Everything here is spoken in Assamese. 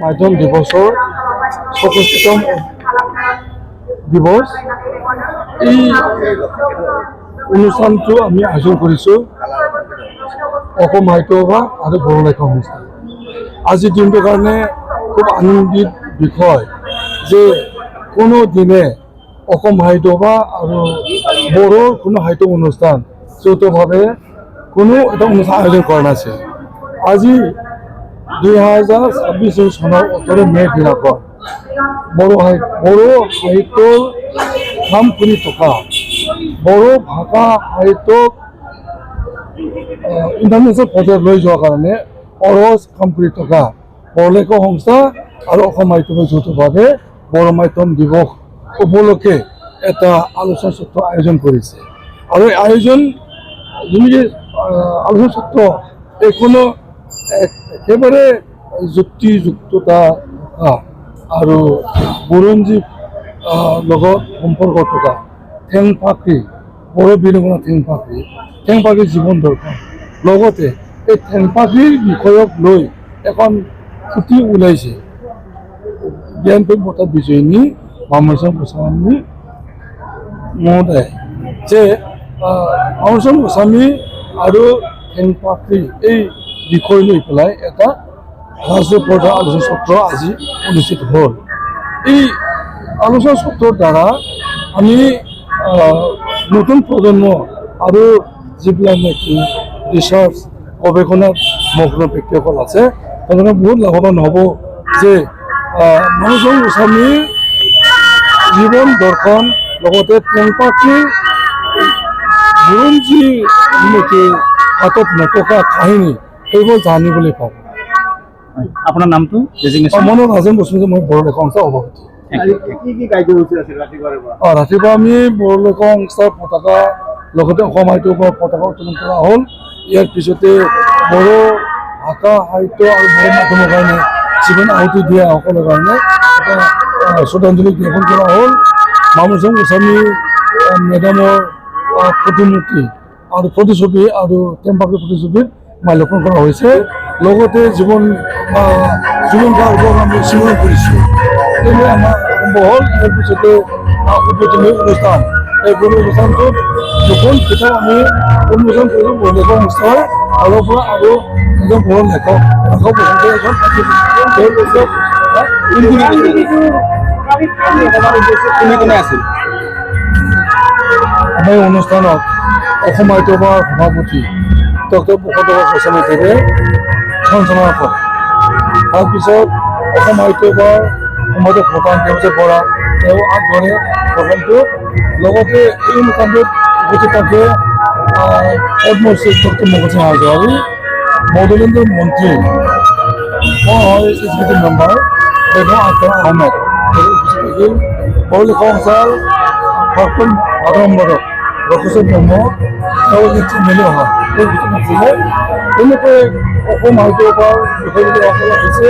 মাধ্যম দিৱসৰ ৬৫তম দিৱস এই অনুষ্ঠানটো আমি আয়োজন কৰিছোঁ অসম সাহিত্য সভা আৰু বড়ো লেখক অনুষ্ঠান। আজিৰ দিনটোৰ কাৰণে খুব আনন্দিত বিষয় যে কোনো দিনে অসম সাহিত্য সভা আৰু বড়োৰ কোনো সাহিত্য অনুষ্ঠান যৌথভাৱে কোনো এটা অনুষ্ঠান আয়োজন কৰা নাছিল। আজি 2026 চনৰ 18 মে' দিনাখন বড়ো সাহিত্যৰ কাম কৰি থকা বড়ো ভাষা সাহিত্যক ইণ্টাৰনেশ্যনেল পৰ্যায়ত লৈ যোৱাৰ কাৰণে অৰহজ কাম কৰি থকা বড়ো লেখক সংস্থা আৰু অসম সাহিত্য যৌথভাৱে বড়ো মাধ্যম দিৱস উপলক্ষে এটা আলোচনা চক্ৰ আয়োজন কৰিছে। আৰু এই আয়োজন যেনেকৈ আলোচনা চক্ৰ এইখনো একেবাৰে যুক্তিযুক্ততা আৰু বুৰঞ্জীৰ লগত সম্পৰ্ক থকা ঠেংফাকৰি বড়ো বীৰঙ্গনা ঠেংফাকৰিৰ জীৱন দৰ্শন লগতে এই ঠেংফাকৰিৰ বিষয়ক লৈ এখন পুথি ওলাইছে জ্ঞানপীঠ বঁটা বিজয়িনী মামণি গোস্বামী মহোদয় যে মামণি গোস্বামী আৰু ঠেংফাকৰি এই বিষয় লৈ পেলাই এটা ৰাষ্ট্ৰীয় পৰ্যায়ৰ আলোচনা চক্ৰ আজি অনুষ্ঠিত হ'ল। এই আলোচনা চক্ৰৰ দ্বাৰা আমি নতুন প্ৰজন্ম আৰু যিবিলাক নেকি ৰিচাৰ্চ গৱেষণাত মগ্ন ব্যক্তিসকল আছে তেওঁলোকে বহুত লাভৱান হ'ব যে মামণি গোস্বামীৰ জীৱন দৰ্শন লগতে ঠেংফাকৰিৰ বুৰঞ্জী নেকি হাতত নথকা কাহিনী সেইবোৰ জানিবলৈ পাব। আপোনাৰ নামটো মোৰ নাম ৰাজেন বসুমতাৰী, মই বড়ো লেখক সংস্থাৰ সভাপতি। ৰাতিপুৱা আমি বড়ো লেখক সংস্থাৰ পতাকা লগতে অসম সাহিত্য সভাৰ পতাকা উত্তোলন কৰা হ'ল। ইয়াৰ পিছতে বড়ো ভাষা সাহিত্য আৰু বড়ো মাধ্যমৰ কাৰণে জীৱন আহুতি দিয়া সকলৰ কাৰণে এটা শ্ৰদ্ধাঞ্জলি জ্ঞাপন কৰা হ'ল। মামণি গোস্বামী মেডামৰ প্ৰতিমূৰ্তি আৰু প্ৰতিছবি আৰু ঠেংফাকৰিৰ প্ৰতিছবিত মাল্যাৰ্পণ কৰা হৈছে। লগতে জীৱন কালবোৰ আমি স্মৰণ কৰিছোঁ। এইবোৰ আমাৰ আৰম্ভ হ'ল। ইয়াৰ পিছতে উদ্বোধনী অনুষ্ঠান, এই অনুষ্ঠানটোত দুখন কিতাপ আমি উন্মোচন কৰিলোঁ বড়ো লেখক সংস্থাৰ ফালৰ পৰা আৰু এজন বড়ো লেখক কোনে আছিল আমাৰ অনুষ্ঠানত অসম সাহিত্য সভাৰ সভাপতি ডক্টৰ প্ৰসাদ গোস্বামীদেৱে সঞ্চালনা কৰে। তাৰপিছত অসম সাহিত্য সভাৰ সম্পাদক প্ৰধান দেৱজিৎ বৰা তেওঁ আগবঢ়ে প্ৰথমটো। লগতে এই অনুষ্ঠানটোত উপস্থিত পদ্মশ্ৰী ডক্টৰ মগজী হাজৰিকা, বড়োলেণ্ডৰ মন্ত্ৰী মই হয় এক্সিকিউটিভ মেম্বাৰ বেগম আখতাৰ আহমেদ বড়ো লেখক সংস্থাৰ প্ৰাক্তন সাধাৰণ সম্পাদক ৰঘুচৰ ব্ৰহ্ম তেওঁ নেতৃত্ব অহা এই গোটেই নাছিলে। তেনেকৈ অসম সাহিত্য সভাৰ বিষয়ববীয়াসকল আহিছে।